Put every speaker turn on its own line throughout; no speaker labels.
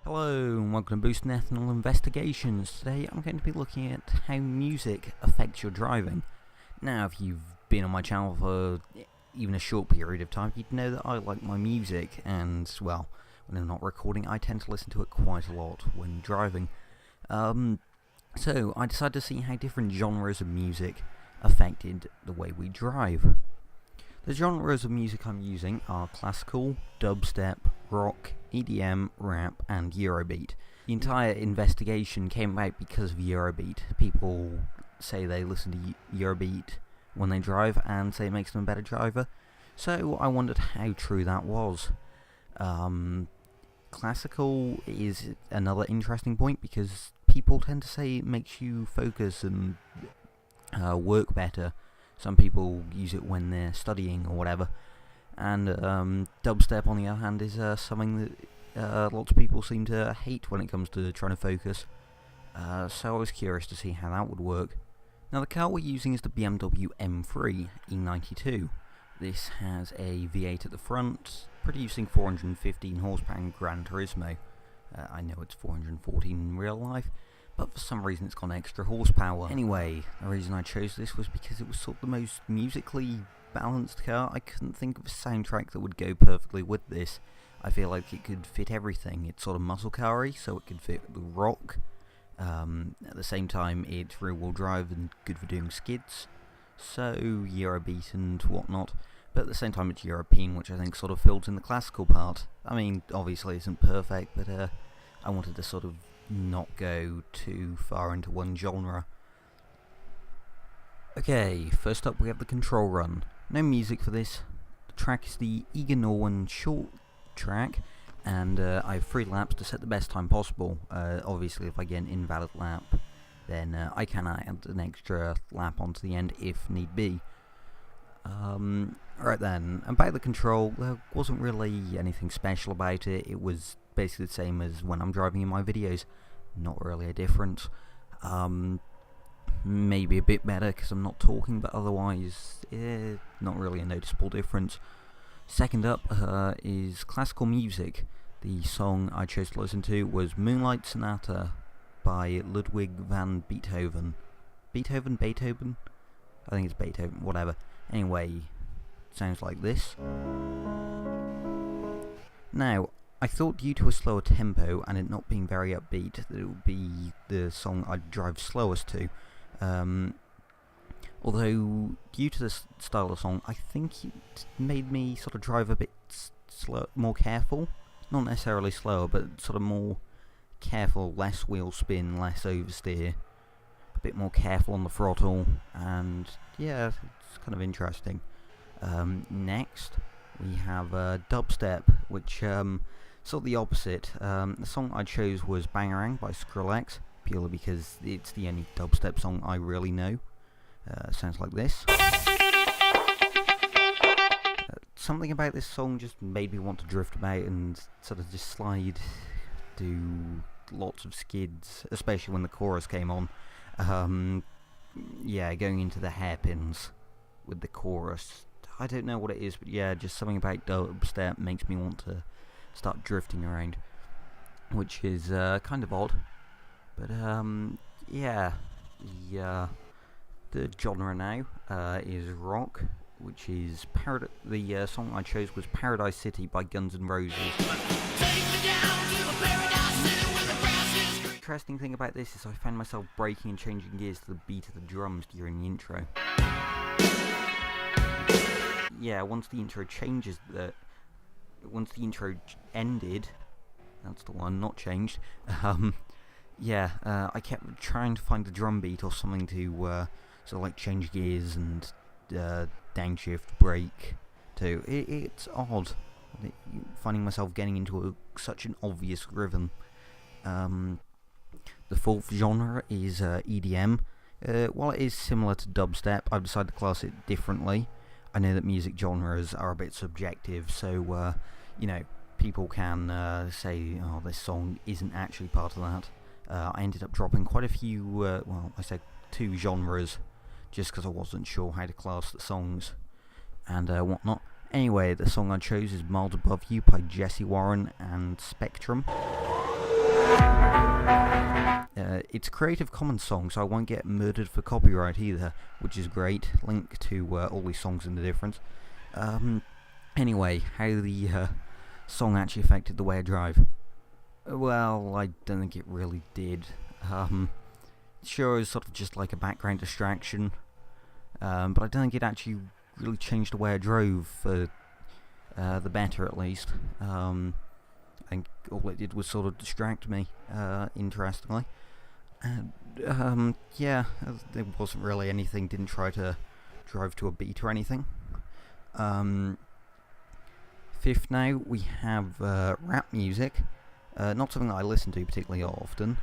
Hello and welcome to Boost and Ethanol Investigations. Today I'm going to be looking at how music affects your driving. Now, if you've been on my channel for even a short period of time, you'd know that I like my music, and well, when I'm not recording I tend to listen to it quite a lot when driving. So I decided to see how different genres of music affected the way we drive. The genres of music I'm using are classical, dubstep, rock, EDM, rap, and Eurobeat. The entire investigation came about because of Eurobeat. People say they listen to Eurobeat when they drive and say it makes them a better driver. So I wondered how true that was. Classical is another interesting point because people tend to say it makes you focus and work better. Some people use it when they're studying or whatever. And dubstep, on the other hand, is something that lots of people seem to hate when it comes to trying to focus. So I was curious to see how that would work. Now, the car we're using is the BMW M3 E92. This has a V8 at the front, producing 415 horsepower in Gran Turismo. I know it's 414 in real life, but for some reason it's got extra horsepower. Anyway, the reason I chose this was because it was sort of the most musically balanced car. I couldn't think of a soundtrack that would go perfectly with this. I feel like it could fit everything. It's sort of muscle car-y, so it could fit the rock. At the same time, it's rear-wheel drive and good for doing skids, so Eurobeat and whatnot. But at the same time, it's European, which I think sort of fills in the classical part. I mean, obviously it isn't perfect, but I wanted to sort of not go too far into one genre. Okay, first up we have the control run. No music for this. The track is the Eager Norwin short track, and I have 3 laps to set the best time possible. Obviously if I get an invalid lap, then I can add an extra lap onto the end if need be. Right then, about the control, there wasn't really anything special about it. It was basically the same as when I'm driving in my videos. Not really a difference. Maybe a bit better because I'm not talking, but otherwise, not really a noticeable difference. Second up is classical music. The song I chose to listen to was Moonlight Sonata by Ludwig van Beethoven. Beethoven? I think it's Beethoven, whatever. Anyway, sounds like this. Now, I thought due to a slower tempo and it not being very upbeat that it would be the song I'd drive slowest to. Although, due to the style of song, I think it made me sort of drive a bit more careful. Not necessarily slower, but sort of more careful, less wheel spin, less oversteer. A bit more careful on the throttle, and yeah, it's kind of interesting. Next, we have dubstep, which sort of the opposite. The song I chose was Bangarang by Skrillex, purely because it's the only dubstep song I really know. Sounds like this. Something about this song just made me want to drift about and sort of just slide, do lots of skids, especially when the chorus came on. Yeah, going into the hairpins with the chorus. I don't know what it is, but yeah, just something about dubstep makes me want to start drifting around, which is kind of odd. But yeah, the genre now is rock, which is the song I chose was Paradise City by Guns N' Roses. Interesting thing about this is I found myself braking and changing gears to the beat of the drums during the intro. Yeah, once the intro ended, that's the one, not changed. Yeah, I kept trying to find the drum beat or something to sort of like change gears and downshift, brake to. It's odd finding myself getting into such an obvious rhythm. The fourth genre is EDM. While it is similar to dubstep, I've decided to class it differently. I know that music genres are a bit subjective, so you know, people can say, oh, this song isn't actually part of that. I ended up dropping quite a few, well, I said 2 genres, just because I wasn't sure how to class the songs and whatnot. Anyway, the song I chose is Miles Above You by Jesse Warren and Spectrum. It's a Creative Commons song, so I won't get murdered for copyright either, which is great. Link to all these songs and the difference. Anyway, how the song actually affected the way I drive. Well, I don't think it really did. Sure, it was sort of just like a background distraction, but I don't think it actually really changed the way I drove for the better, at least. I think all it did was sort of distract me, interestingly. And, yeah, there wasn't really anything, didn't try to drive to a beat or anything. Fifth now, we have rap music. Not something that I listen to particularly often,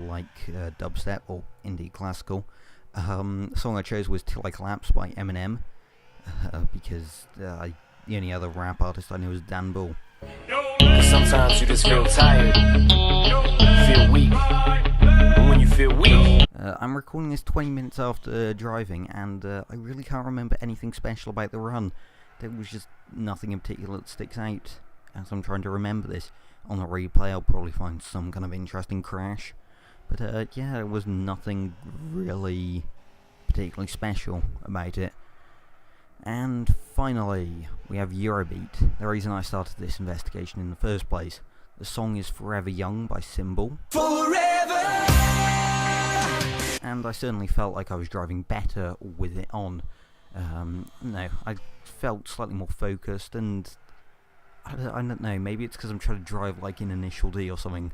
like dubstep or indie classical. The song I chose was Till I Collapse by Eminem, because the only other rap artist I knew was Dan Bull.
Sometimes you just feel tired, feel weak, but when you feel weak...
I'm recording this 20 minutes after driving, and I really can't remember anything special about the run. There was just nothing in particular that sticks out as I'm trying to remember this. On the replay I'll probably find some kind of interesting crash, but yeah, there was nothing really particularly special about it. And finally, we have Eurobeat, the reason I started this investigation in the first place. The song is Forever Young by Symbol. Forever! And I certainly felt like I was driving better with it on. No, I felt slightly more focused, and I don't know, maybe it's because I'm trying to drive like in Initial D or something,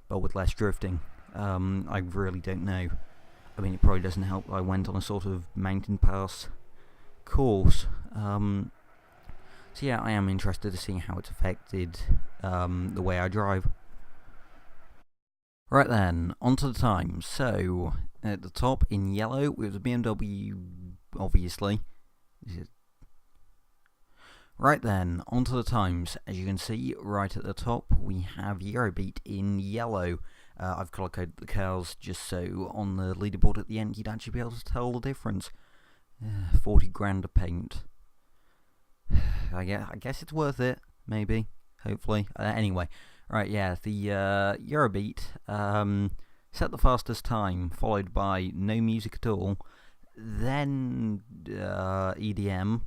but with less drifting. I really don't know. I mean, it probably doesn't help that I went on a sort of mountain pass course. So yeah, I am interested to see how it's affected the way I drive. Right then, on to the times. So, at the top in yellow, it was a BMW, obviously. Right then, on to the times. As you can see, right at the top, we have Eurobeat in yellow. I've colour-coded the cars just so on the leaderboard at the end you'd actually be able to tell the difference. 40 grand to paint. I guess it's worth it, maybe, hopefully. Anyway, right, yeah, the Eurobeat set the fastest time, followed by no music at all, then EDM,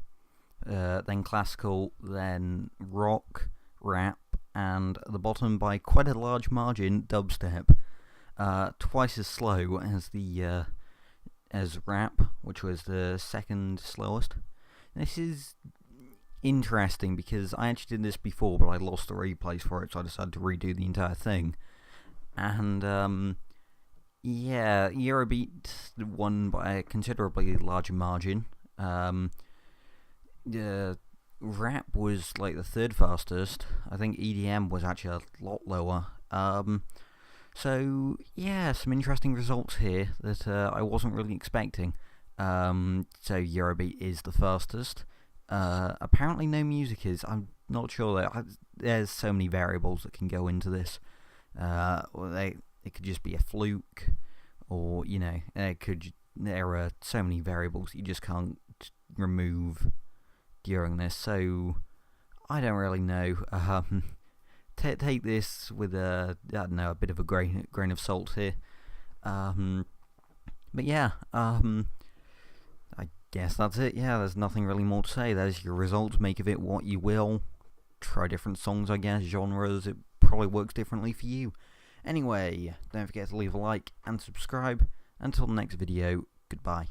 then classical, then rock, rap, and at the bottom by quite a large margin, dubstep. Twice as slow as the as rap, which was the second slowest. This is interesting because I actually did this before, but I lost the replays for it, so I decided to redo the entire thing. And yeah, Eurobeat won by a considerably larger margin. Rap was like the third fastest. I think EDM was actually a lot lower. So yeah, some interesting results here that I wasn't really expecting. So Eurobeat is the fastest. Apparently no music is. I'm not sure though. There's so many variables that can go into this. It could just be a fluke, or you know, there are so many variables you just can't remove during this. So I don't really know. Take this with a bit of a grain of salt here. But yeah, I guess that's it. Yeah, there's nothing really more to say. There's your results. Make of it what you will. Try different songs, I guess, genres. It probably works differently for you. Anyway, don't forget to leave a like and subscribe. Until the next video, goodbye.